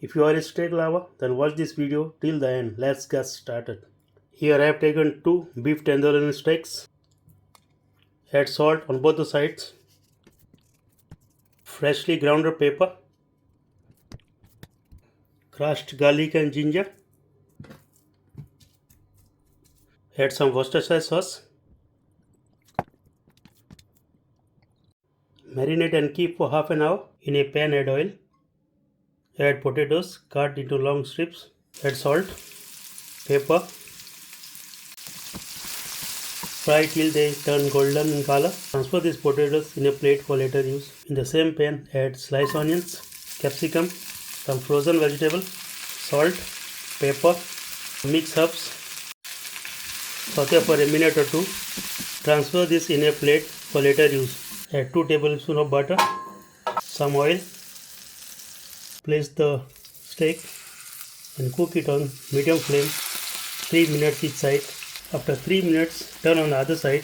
If you are a steak lover, then watch this video till the end. Let's get started. Here I have taken 2 beef tenderloin steaks. Add salt on both the sides. Freshly grounded pepper. Crushed garlic and ginger. Add some Worcestershire sauce. Marinate and keep for half an hour. In a pan, add oil. Add potatoes cut into long strips. Add salt, pepper. Fry till they turn golden in color. Transfer these potatoes in a plate for later use. In the same pan, add sliced onions, capsicum, some frozen vegetables, salt, pepper, mix herbs. Saute for a minute or 2. Transfer this in a plate for later use. Add 2 tablespoons of butter, some oil. Place the steak and cook it on medium flame 3 minutes each side. After 3 minutes, turn on the other side.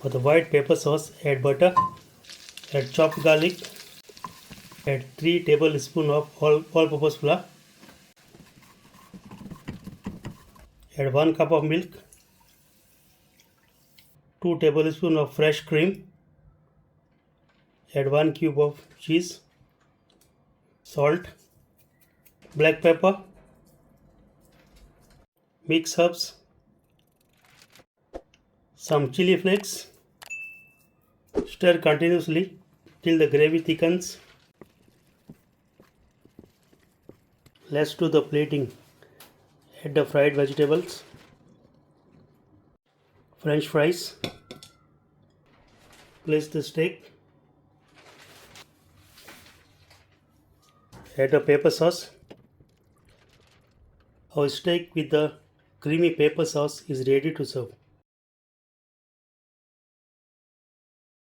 For the white pepper sauce, add butter, add chopped garlic, add 3 tablespoons of all-purpose flour, add 1 cup of milk, 2 tablespoons of fresh cream, add 1 cube of cheese, salt, black pepper, mix herbs, some chili flakes. Stir continuously till the gravy thickens. Let's do the plating. Add the fried vegetables, French fries, place the steak, add the pepper sauce. Our steak with the creamy pepper sauce is ready to serve.